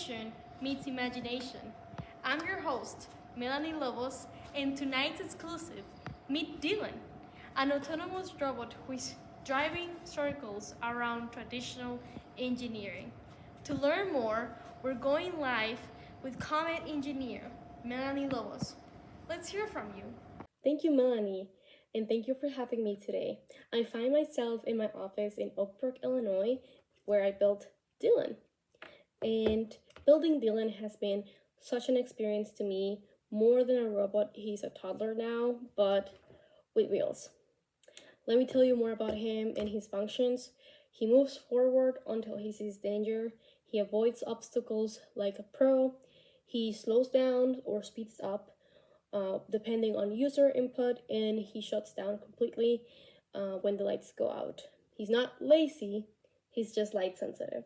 Innovation meets imagination. I'm your host, Melanie Lobos, and tonight's exclusive, meet Dylan, an autonomous robot who is driving circles around traditional engineering. To learn more, we're going live with Comet engineer, Melanie Lobos. Let's hear from you. Thank you, Melanie, and thank you for having me today. I find myself in my office in Oak Brook, Illinois, where I built Dylan. And building Dylan has been such an experience to me. More than a robot, he's a toddler now, but with wheels. Let me tell you more about him and his functions. He moves forward until he sees danger. He avoids obstacles like a pro. He slows down or speeds up depending on user input, and he shuts down completely when the lights go out. He's not lazy, he's just light sensitive.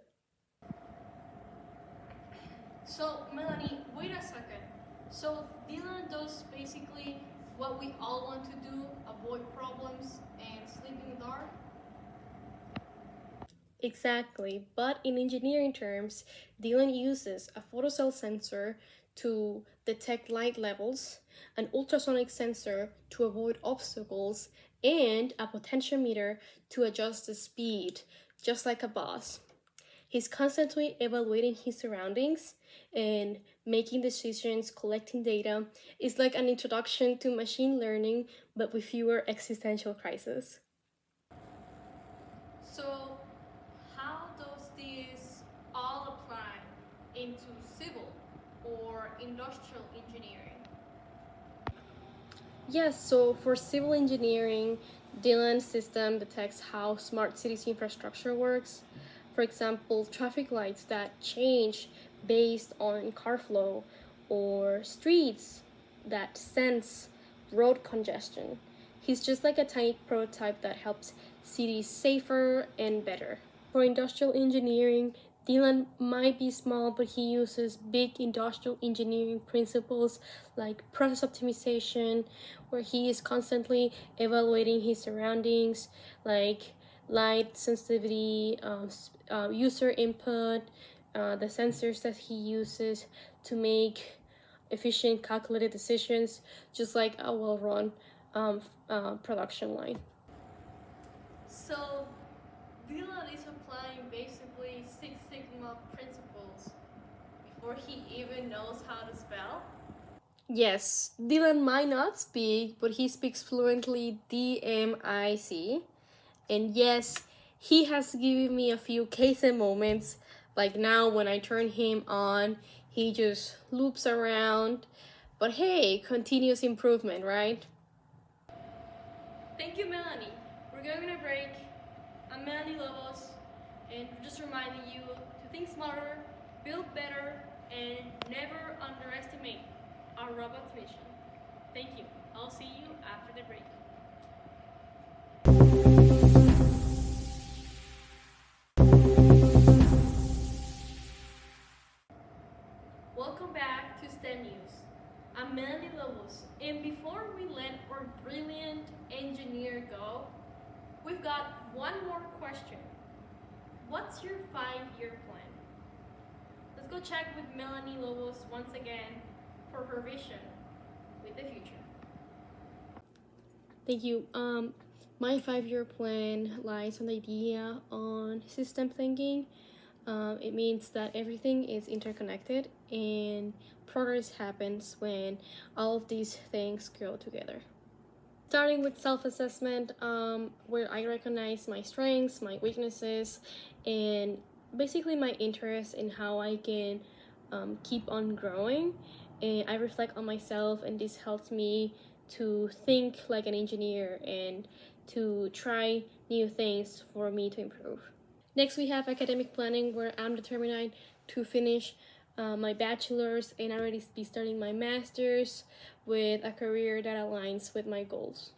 So, Melanie, wait a second. So, Dylan does basically what we all want to do, avoid problems and sleep in the dark? Exactly, but in engineering terms, Dylan uses a photocell sensor to detect light levels, an ultrasonic sensor to avoid obstacles, and a potentiometer to adjust the speed, just like a boss. He's constantly evaluating his surroundings and making decisions, collecting data. It's like an introduction to machine learning, but with fewer existential crises. So, how does this all apply into civil or industrial engineering? Yes, so for civil engineering, Dylan's system detects how smart cities infrastructure works. For example, traffic lights that change based on car flow, or streets that sense road congestion. He's just like a tiny prototype that helps cities safer and better. For industrial engineering, Dylan might be small, but he uses big industrial engineering principles like process optimization, where he is constantly evaluating his surroundings, like light sensitivity, user input, the sensors that he uses to make efficient, calculated decisions, just like a well run production line. So, Dylan is applying basically Six Sigma principles before he even knows how to spell? Yes, Dylan might not speak, but he speaks fluently DMIC. And yes, he has given me a few case and moments. Like now, when I turn him on, he just loops around. But hey, continuous improvement, right? Thank you, Melanie. We're going on a break. I'm Melanie Lobos, and just reminding you to think smarter, build better, and never underestimate our robot's mission. Thank you. I'll see you after the break. Welcome back to STEM News. I'm Melanie Lobos, and before we let our brilliant engineer go, we've got one more question. What's your 5-year plan? Let's go check with Melanie Lobos once again for her vision with the future. Thank you. My 5-year plan lies on the idea on system thinking. It means that everything is interconnected and progress happens when all of these things go together. Starting with self-assessment, where I recognize my strengths, my weaknesses, and basically my interest in how I can keep on growing. And I reflect on myself, and this helps me to think like an engineer and to try new things for me to improve. Next, we have academic planning, where I'm determined to finish my bachelor's and already be starting my master's with a career that aligns with my goals.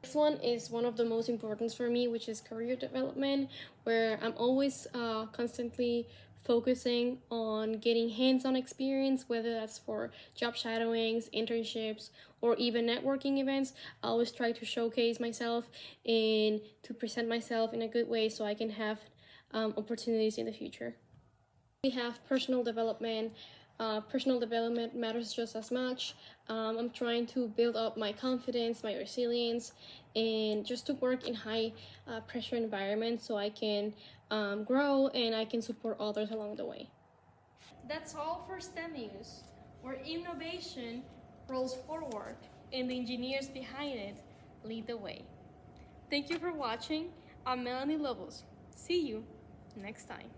Next one is one of the most important for me, which is career development, where I'm always constantly focusing on getting hands-on experience, whether that's for job shadowings, internships, or even networking events. I always try to showcase myself and to present myself in a good way so I can have opportunities in the future. We have personal development. Personal development matters just as much. I'm trying to build up my confidence, my resilience, and just to work in high pressure environments so I can grow and I can support others along the way. That's all for STEM News, where innovation rolls forward and the engineers behind it lead the way. Thank you for watching. I'm Melanie Lobos. See you next time.